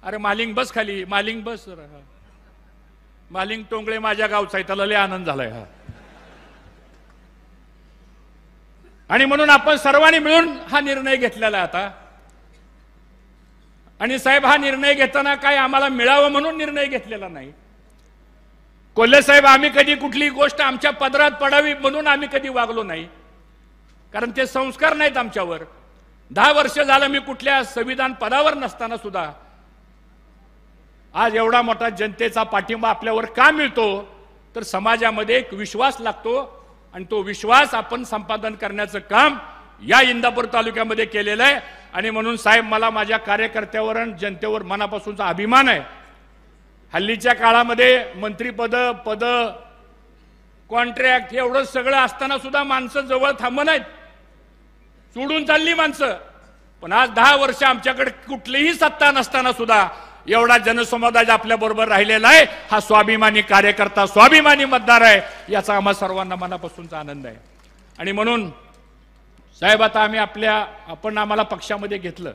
अरे मालिंग बस खाली, मालिंग बस. मालिंग टोंगळे माझ्या गावचा आहे, त्याला लय आनंद झालाय. हा, आणि म्हणून आपण सर्वांनी मिळून हा निर्णय घेतलेला आहे आता. आणि साहेब, हा निर्णय घेताना काय आम्हाला मिळावं म्हणून निर्णय घेतलेला नाही. कोल्हे साहेब, आम्ही कधी कुठली गोष्ट आमच्या पदरात पडावी म्हणून आम्ही कधी वागलो नाही, कारण ते संस्कार नाहीत आमच्यावर. 10 वर्ष झालं मी कुठल्या संविधान पदावर नसताना सुद्धा आज एवढा मोठा जनतेचा पाठिंबा आपल्यावर का मिळतो, तर समाजामध्ये एक विश्वास लागतो आणि तो विश्वास आपण संपादन करण्याचं काम या इंदापूर तालुक्यामध्ये केलेलं आहे. आणि म्हणून साहेब, मला माझ्या कार्यकर्त्यावर आणि जनतेवर मनापासूनचा अभिमान आहे. हल्लीच्या काळामध्ये मंत्रीपद, पद, कॉन्ट्रॅक्ट एवढं सगळं असताना सुद्धा माणसं जवळ थांबत नाहीत, सोडून चालली माणसं. पण आज 10 वर्ष आमच्याकडे कुठलीही सत्ता नसताना सुद्धा एवढा जनसमुदाय आपल्या बरोबर राहिलेला आहे. हा स्वाभिमानी कार्यकर्ता, स्वाभिमानी मतदार आहे, याचा आम्हा सर्वांना मनापासूनचा आनंद आहे. आणि म्हणून साहेब, आता आपण आम्हाला पक्षामध्ये घेतलं,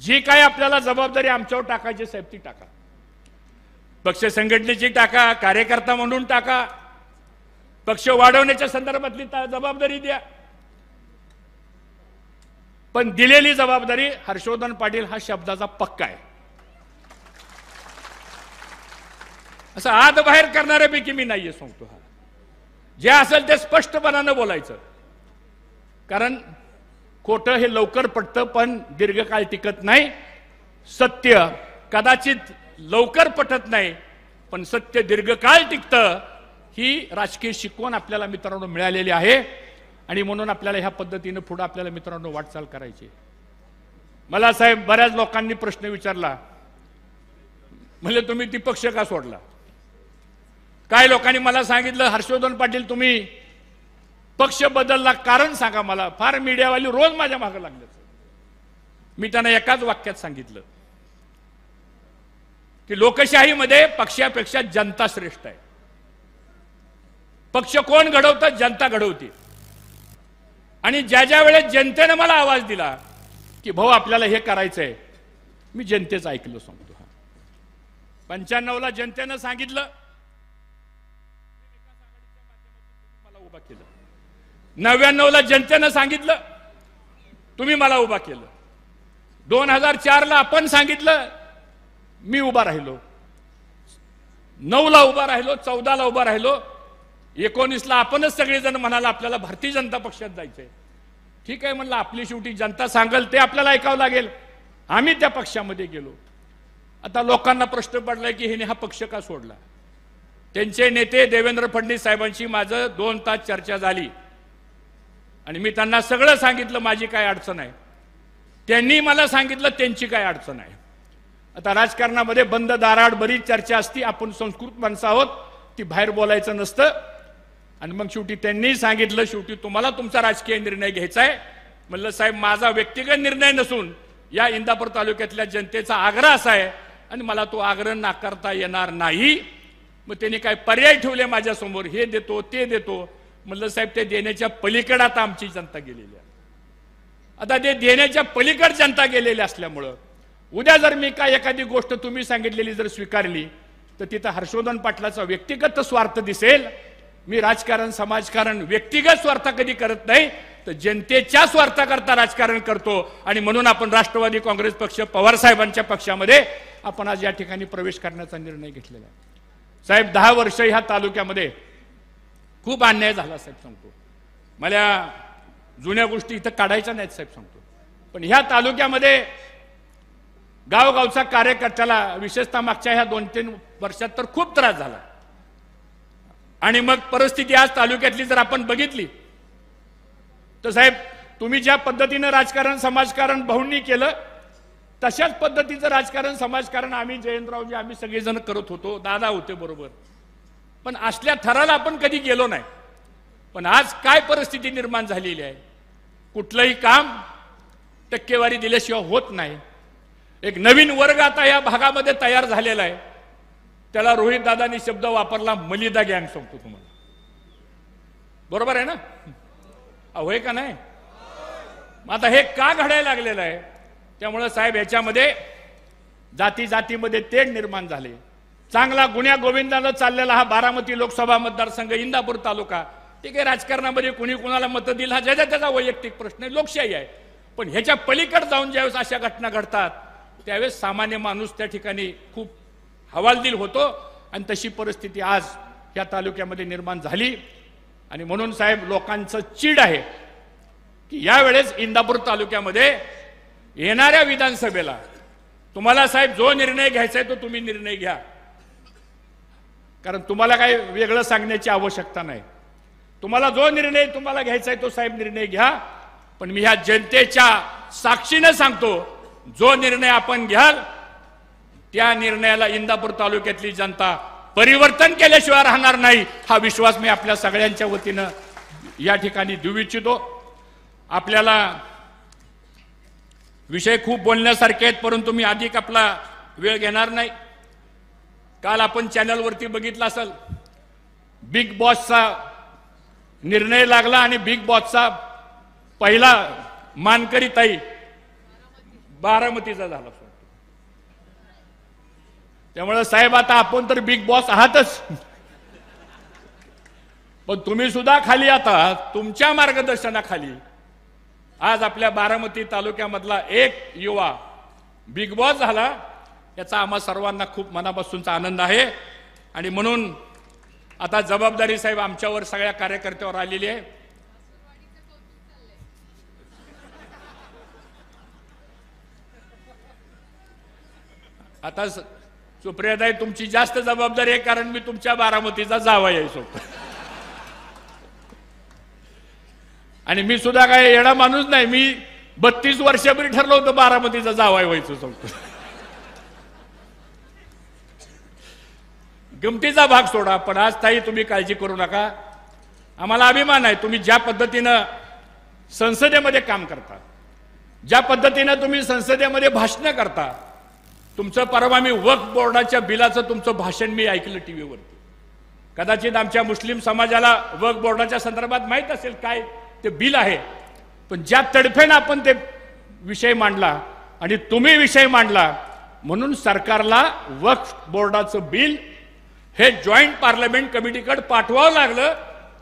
जी काय आपल्याला जबाबदारी आमच्यावर टाकायची साहेब ती टाका. पक्ष संघटनेची टाका, कार्यकर्ता म्हणून टाका, पक्ष वाढवण्याच्या संदर्भातली जबाबदारी द्या. पण दिलेली जबाबदारी हर्षवर्धन पाटील हा शब्दाचा पक्का आहे. असं आत बाहेर करणाऱ्यापैकी मी नाहीये सांगतो. हा जे असेल ते स्पष्टपणानं बोलायचं, कारण खोटं हे लवकर पटतं पण दीर्घकाळ टिकत नाही. सत्य कदाचित लवकर पटत नाही पण सत्य दीर्घकाळ टिकतं. ही राजकीय शिकवण आपल्याला मित्रांनो मिळालेली आहे. आणि म्हणून आपल्याला ह्या पद्धतीने पुढे आपल्याला मित्रांनो वाटचाल करायची. मला साहेब बऱ्याच लोकांनी प्रश्न विचारला, म्हणजे तुम्ही ती पक्ष का सोडला. काही लोकांनी मला सांगितलं, हर्षवर्धन पाटील तुम्ही पक्ष बदलला, कारण सांगा मला. फार मीडियावाली रोज माझ्या मागे लागले. मी त्यांना एकाच वाक्यात सांगितलं की लोकशाहीमध्ये पक्षापेक्षा जनता श्रेष्ठ आहे. पक्ष कोण घडवतं, जनता घडवते. आणि ज्या ज्या वेळेस जनतेने मला आवाज दिला की भाऊ आपल्याला हे करायचंय, मी जनतेचं ऐकलं सांगतो. 95 ला जनतेनं सांगितलं, मला उभा केलं. 99 ला जनतेनं सांगितलं, तुम्ही मला उभा केलं. 2004 ला आपण सांगितलं, मी उभा राहिलो. 9 ला उभा राहिलो, 14 ला उभा राहिलो, 19 ला आपणच सगळेजण म्हणाला आपल्याला भारतीय जनता पक्षात जायचंय. ठीक आहे म्हणलं, आपली शेवटी जनता सांगेल ते आपल्याला ऐकावं लागेल. आम्ही त्या पक्षामध्ये गेलो. आता लोकांना प्रश्न पडलाय की हिने हा पक्ष का सोडला. त्यांचे नेते देवेंद्र फडणवीस साहेबांची माझं 2 तास चर्चा झाली आणि मी त्यांना सगळं सांगितलं माझी काय अडचण आहे. त्यांनी मला सांगितलं त्यांची काय अडचण आहे. आता राजकारणामध्ये बंद दाराआड बरीच चर्चा असती. आपण संस्कृत माणसं आहोत, ती बाहेर बोलायचं नसतं. आणि मग शेवटी त्यांनी सांगितलं, शेवटी तुम्हाला तुमचा राजकीय निर्णय घ्यायचा आहे. म्हणलं साहेब, माझा व्यक्तिगत निर्णय नसून या इंदापूर तालुक्यातल्या जनतेचा आग्रह असा आहे आणि मला तो आग्रह नाकारता येणार नाही. मग त्यांनी काय पर्याय ठेवले माझ्यासमोर, हे देतो ते देतो. म्हणलं साहेब, ते देण्याच्या पलीकडे आता आमची जनता गेलेली आहे. आता ते देण्याच्या पलीकडे जनता गेलेली असल्यामुळं उद्या जर मी काय एखादी गोष्ट तुम्ही सांगितलेली जर स्वीकारली तर तिथं हर्षवर्धन पाटलाचा व्यक्तिगत स्वार्थ दिसेल. मी राजकारण, समाजकारण व्यक्तिगत स्वार्थ कधी करत नाही, तर जनतेच्या स्वार्थाकरता राजकारण करतो. आणि म्हणून आपण राष्ट्रवादी काँग्रेस पक्ष, पवार साहेबांच्या पक्षामध्ये आपण आज या ठिकाणी प्रवेश करण्याचा निर्णय घेतलेला आहे. साहेब, 10 वर्ष ह्या तालुक्यामध्ये खूप अन्याय झाला साहेब सांगतो. मला जुन्या गोष्टी इथं काढायच्या नाहीत साहेब सांगतो. पण ह्या तालुक्यामध्ये गावगावचा कार्यकर्त्याला विशेषतः मागच्या ह्या 2-3 वर्षात तर खूप त्रास झाला. आणि मग परिस्थिती आज तालुक्यातली जर आपण बघितली तर साहेब, तुम्ही ज्या पद्धतीने राजकारण, समाजकारण भाऊंनी केलं तशाच पद्धतीचं राजकारण, समाजकारण आम्ही जयंतरावजी आम्ही सगळेजण करत होतो. दादा होते बरोबर. पण असल्या थराला आपण कधी गेलो नाही. पण आज काय परिस्थिती निर्माण झालेली आहे, कुठलंही काम टक्केवारी दिल्याशिवाय होत नाही. एक नवीन वर्ग आता या भागामध्ये तयार झालेला आहे. त्याला रोहित दादांनी शब्द वापरला, मलिदा गँग सांगतो तुम्हाला. बरोबर आहे ना? होय का नाही? आता हे का घडायला लागलेलं आहे? त्यामुळे साहेब, याच्यामध्ये जाती जातीमध्ये तेढ निर्माण झाले. चांगला गुण्या गोविंदानं चाललेला हा बारामती लोकसभा मतदारसंघ, इंदापूर तालुका, ठीक आहे, राजकारणामध्ये कुणी कुणाला मतं दिलं हा ज्याचा त्याचा वैयक्तिक प्रश्न आहे, लोकशाही आहे. पण ह्याच्या पलीकडे जाऊन ज्यावेळेस अशा घटना घडतात त्यावेळेस सामान्य माणूस त्या ठिकाणी खूप हवालदिल होतो. आणि तशी परिस्थिती आज या तालुक्यामध्ये निर्माण झाली. आणि म्हणून साहेब लोकांचं चीड आहे की यावेळेस इंदापूर तालुक्यामध्ये येणाऱ्या विधानसभेला तुम्हाला साहेब जो निर्णय घ्यायचा आहे तो तुम्ही निर्णय घ्या, कारण तुम्हाला काही वेगळं सांगण्याची आवश्यकता नाही. तुम्हाला जो निर्णय तुम्हाला घ्यायचा आहे तो साहेब निर्णय घ्या. पण मी ह्या जनतेच्या साक्षीने सांगतो, जो निर्णय आपण घ्याल त्या निर्णयाला इंदापूर तालुक्यातली जनता परिवर्तन केल्याशिवाय राहणार नाही, हा विश्वास मी आपल्या सगळ्यांच्या वतीनं या ठिकाणी देऊ इच्छितो. आपल्याला विषय खूप बोलण्यासारखे आहेत, परंतु मी अधिक आपला वेळ घेणार नाही. काल आपण चॅनलवरती बघितलं असेल, बिग बॉसचा निर्णय लागला आणि बिग बॉसचा पहिला मानकरी ताई बारामतीचा झाला. त्यामुळे साहेब आता आपण तर बिग बॉस आहातच, पण तुम्ही सुद्धा खाली आता तुमच्या मार्गदर्शनाखाली आज आपल्या बारामती तालुक्यामधला एक युवा बिग बॉस झाला, याचा आम्हा सर्वांना खूप मनापासूनचा आनंद आहे. आणि म्हणून आता जबाबदारी साहेब आमच्यावर सगळ्या कार्यकर्त्यावर आलेली आहे. आता सुप्रियाताई तुमची जास्त जबाबदारी आहे, कारण मी तुमच्या बारामतीचा जावई आहे सोबत. आणि मी सुद्धा काय येडा माणूस नाही, मी 32 वर्षापूर्वी ठरलं होतं बारामतीचा जावई व्हायचं सोबत. गमतीचा भाग सोडा, पण आज ताई तुम्ही काळजी करू नका. आम्हाला अभिमान आहे तुम्ही ज्या पद्धतीनं संसदेमध्ये काम करता, ज्या पद्धतीनं तुम्ही संसदेमध्ये भाषण करता. तुमचं परवा मी वक्फ बोर्डाच्या बिलाचं तुमचं भाषण मी ऐकलं टीव्हीवरती. कदाचित आमच्या मुस्लिम समाजाला वक्फ बोर्डाच्या संदर्भात माहीत असेल काय ते बिल आहे, पण ज्या तडफेनं आपण ते विषय मांडला आणि तुम्ही विषय मांडला, म्हणून सरकारला वक्फ बोर्डाचं बिल हे जॉईंट पार्लमेंट कमिटीकडे पाठवावं लागलं.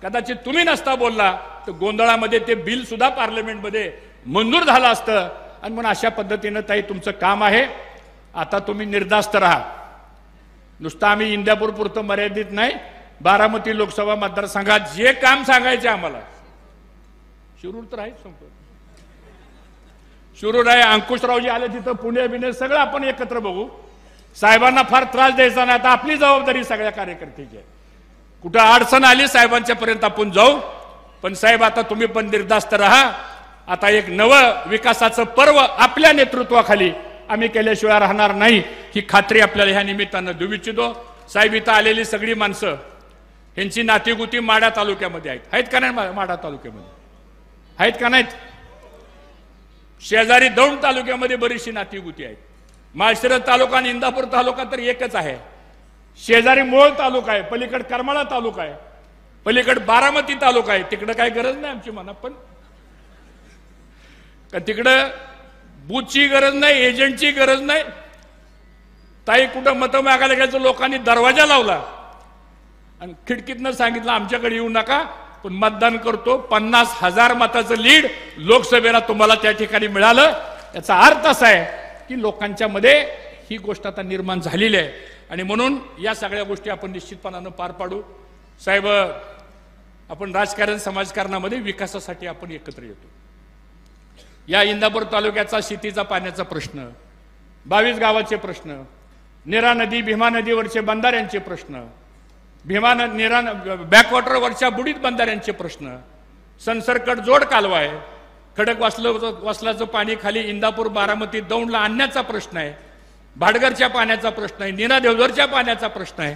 कदाचित तुम्ही नसता बोलला तर गोंधळामध्ये ते बिल सुद्धा पार्लमेंटमध्ये मंजूर झालं असतं. आणि म्हणून अशा पद्धतीनं ताई तुमचं काम आहे. आता तुम्ही निर्धास्त राहा. नुसतं आम्ही इंदापूर पुरतं मर्यादित नाही, बारामती लोकसभा मतदारसंघात जे काम सांगायचे आम्हाला, शिरूर तर आहे, शिरूर आहे, अंकुशरावजी आले तिथं, पुणे बिणे सगळं आपण एकत्र बघू. साहेबांना फार त्रास द्यायचा नाही, आता आपली जबाबदारी सगळ्या कार्यकर्त्याची आहे. कुठं अडचण आली साहेबांच्या पर्यंत आपण जाऊ. पण साहेब आता तुम्ही पण निर्धास्त राहा. आता एक नवं विकासाचं पर्व आपल्या नेतृत्वाखाली आम्ही केल्याशिवाय राहणार नाही, ही खात्री आपल्याला ह्या निमित्तानं देऊ इच्छितो. साहेब इथं आलेली सगळी माणसं ह्यांची नातीगुती माढा तालुक्यामध्ये आहेत का नाही? माढा तालुक्यामध्ये आहेत का नाहीत? शेजारी दौंड तालुक्यामध्ये बरीचशी नातीगुती आहेत. माळशिरस तालुका आणि इंदापूर तालुका तर एकच आहे. शेजारी मोहोळ तालुका आहे, पलीकडे करमाळा तालुका आहे, पलीकडे बारामती तालुका आहे. तिकडं काय गरज नाही आमची म्हणा, पण तिकडं बूथची गरज नाही, एजंटची गरज नाही. ताई कुठं मतं मागायला गेलं तर लोकांनी दरवाजा लावला आणि खिडकीतनं सांगितलं आमच्याकडे येऊ नका, पण मतदान करतो. 50,000 मताचं लीड लोकसभेला तुम्हाला त्या ठिकाणी मिळालं. याचा अर्थ असा आहे की लोकांच्या मध्ये ही गोष्ट आता निर्माण झालेली आहे. आणि म्हणून या सगळ्या गोष्टी आपण निश्चितपणानं पार पाडू. साहेब आपण राजकारण समाजकारणामध्ये विकासासाठी आपण एकत्र येतो. या इंदापूर तालुक्याचा शेतीचा पाण्याचा प्रश्न, 22 गावाचे प्रश्न, नीरा नदी भीमा नदीवरचे बंधाऱ्यांचे प्रश्न, भीमा नीरा बॅकवॉटरवरच्या बुडीत बंधाऱ्यांचे प्रश्न, संसरकट जोड कालवा आहे, खडक वसलाचं पाणी खाली इंदापूर बारामती दौंडला आणण्याचा प्रश्न आहे, भाडगरच्या पाण्याचा प्रश्न आहे, नीरा देवधरच्या पाण्याचा प्रश्न आहे,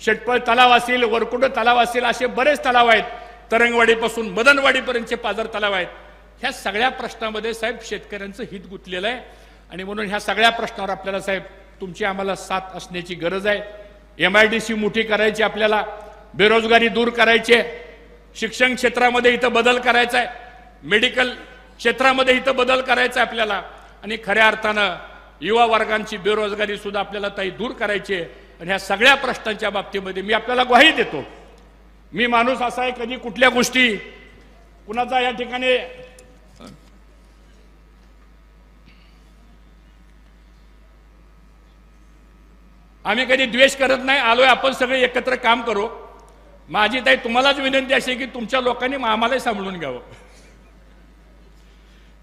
शेटपळ तलाव असेल, वरकुंड तलाव असेल, असे बरेच तलाव आहेत. तरंगवाडीपासून मदनवाडीपर्यंतचे पाझर तलाव आहेत. ह्या सगळ्या प्रश्नामध्ये साहेब शेतकऱ्यांचं हित गुंतलेलं आहे. आणि म्हणून ह्या सगळ्या प्रश्नावर आपल्याला साहेब तुमची आम्हाला साथ असण्याची गरज आहे. MIDC मोठी करायची, आपल्याला बेरोजगारी दूर करायची आहे, शिक्षण क्षेत्रामध्ये इथं बदल करायचा आहे, मेडिकल क्षेत्रामध्ये इथं बदल करायचा आहे आपल्याला. आणि खऱ्या अर्थानं युवा वर्गांची बेरोजगारी सुद्धा आपल्याला ताई दूर करायची आहे आणि ह्या सगळ्या प्रश्नांच्या बाबतीमध्ये मी आपल्याला ग्वाही देतो. मी माणूस असा आहे कधी कुठल्या गोष्टी कुणाचा या ठिकाणी आम्ही कधी द्वेष करत नाही. आलोय आपण सगळे एकत्र काम करू. माझी ताई तुम्हालाच विनंती अशी की तुमच्या लोकांनी आम्हालाही सांभाळून घ्यावं.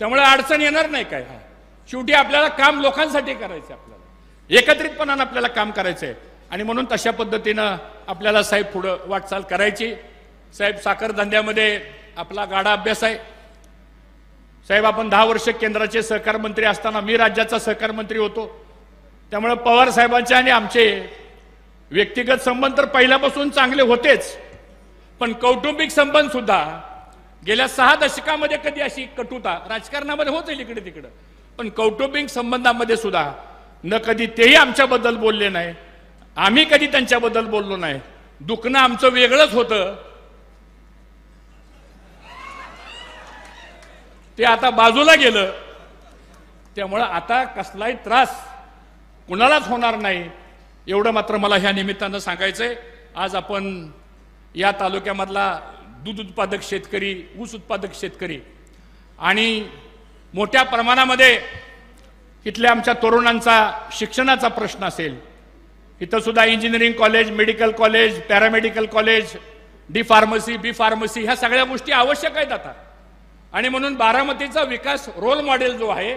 त्यामुळे अडचण येणार नाही काय. शेवटी आपल्याला काम लोकांसाठी करायचं, आपल्याला एकत्रितपणानं आपल्याला काम करायचंय आणि म्हणून तशा पद्धतीनं आपल्याला साहेब पुढं वाटचाल करायची. साहेब साखर धंद्यामध्ये आपला गाडा अभ्यास आहे. साहेब आपण 10 वर्ष केंद्राचे सहकार मंत्री असताना मी राज्याचा सहकार मंत्री होतो. त्यामुळे पवार साहेबांचे आणि आमचे व्यक्तिगत संबंध तर पहिल्यापासून चांगले होतेच, पण कौटुंबिक संबंध सुद्धा गेल्या 6 दशकामध्ये कधी अशी कटुता राजकारणामध्ये होते इकडे तिकडे, पण कौटुंबिक संबंधामध्ये सुद्धा न कधी तेही आमच्याबद्दल बोलले नाही, आम्ही कधी त्यांच्याबद्दल बोललो नाही. दुखणं आमचं वेगळंच होतं, ते आता बाजूला गेलं. त्यामुळे आता कसलाही त्रास कुणालाच होणार नाही एवढं मात्र मला ह्या निमित्तानं सांगायचंय. आज आपण या तालुक्यामधला दूध उत्पादक शेतकरी, ऊस उत्पादक शेतकरी आणि मोठ्या प्रमाणामध्ये इथल्या आमच्या तरुणांचा शिक्षणाचा प्रश्न असेल. इथं सुद्धा engineering college, medical college, paramedical college, D pharmacy, B pharmacy ह्या सगळ्या गोष्टी आवश्यक आहेत आता. आणि म्हणून बारामतीचा विकास रोल मॉडेल जो आहे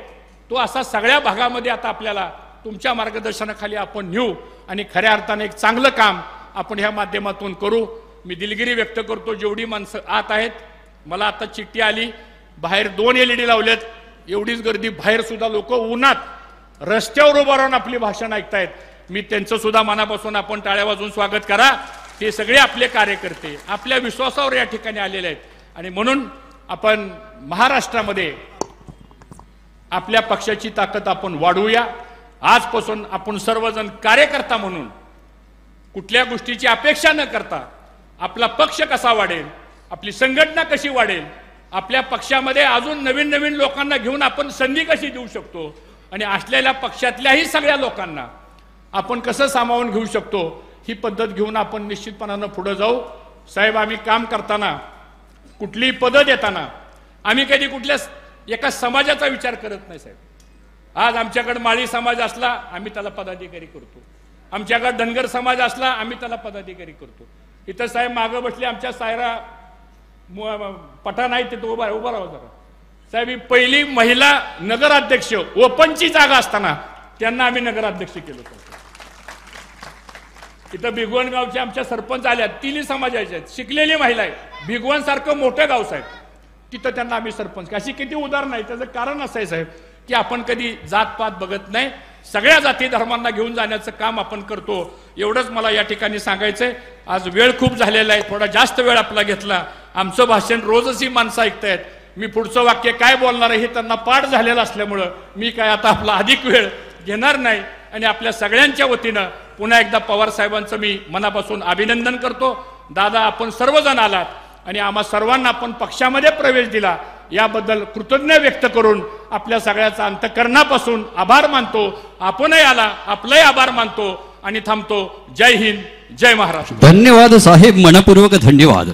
तो असा सगळ्या भागामध्ये आता आपल्याला तुमच्या मार्गदर्शनाखाली आपण नेऊ आणि खऱ्या अर्थाने एक चांगलं काम आपण ह्या माध्यमातून करू. मी दिलगिरी व्यक्त करतो जेवढी माणसं आत आहेत. मला आता चिठ्ठी आली, बाहेर 2 LED लावलेत, एवढीच गर्दी, बाहेर सुद्धा लोक उन्हात रस्त्यावर उभं राहून आपली भाषण ऐकतायत. मी त्यांचं सुद्धा मनापासून आपण टाळ्या वाजवून स्वागत करा. ते सगळे आपले कार्यकर्ते आपल्या विश्वासावर या ठिकाणी आलेले आहेत आणि म्हणून आपण महाराष्ट्रामध्ये आपल्या पक्षाची ताकद आपण वाढवूया. आजपासून आपण सर्वजण कार्यकर्ता म्हणून कुठल्या गोष्टीची अपेक्षा न करता आपला पक्ष कसा वाढेल, आपली संघटना कशी वाढेल, आपल्या पक्षामध्ये अजून नवीन नवीन लोकांना घेऊन आपण संधी कशी देऊ शकतो आणि असलेल्या पक्षातल्याही सगळ्या लोकांना आपण कसं सामावून घेऊ शकतो ही पद्धत घेऊन आपण निश्चितपणानं पुढे जाऊ. साहेब आम्ही काम करताना कुठलीही पद देताना आम्ही कधी कुठल्या एका समाजाचा विचार करत नाही साहेब. आज आमच्याकडे माळी समाज असला आम्ही त्याला पदाधिकारी करतो, आमच्याकडे धनगर समाज असला आम्ही त्याला पदाधिकारी करतो. इथं साहेब मागं बसले आमच्या सायरा पठाण आहे, तिथं उभा राहा जरा. साहेब ही पहिली महिला नगराध्यक्ष ओपनची जागा असताना त्यांना आम्ही नगराध्यक्ष केलं होतं. इथं भिगवण गावचे आमच्या सरपंच आल्या, 3 समाजाच्या आहेत, शिकलेली महिला आहे, भिगवण सारखं मोठं गाव साहेब, तिथं त्यांना आम्ही सरपंच. अशी किती उदाहरणं आहे. त्याचं कारण असं आहे साहेब की आपण कधी जातपात बघत नाही, सगळ्या जाती धर्मांना घेऊन जाण्याचं काम आपण करतो. एवढंच मला या ठिकाणी सांगायचंय. आज वेळ खूप झालेला आहे, थोडा जास्त वेळ आपला घेतला. आमचं भाषण रोजच ही माणसं ऐकतायत. मी पुढचं वाक्य काय बोलणार आहे हे त्यांना पाठ झालेलं असल्यामुळं मी काय आता आपला अधिक वेळ घेणार नाही आणि आपल्या सगळ्यांच्या वतीनं पुन्हा एकदा पवार साहेबांचं मी मनापासून अभिनंदन करतो. दादा आपण सर्वजण आलात आणि आम्हा सर्वांना आपण पक्षामध्ये प्रवेश दिला याबद्दल कृतज्ञ व्यक्त करून आपल्या सगळ्याचा अंतःकरणापासून आभार मानतो. आपणही आला आपलंही आभार मानतो आणि थांबतो. जय हिंद, जय महाराष्ट्र. धन्यवाद साहेब, मनपूर्वक धन्यवाद.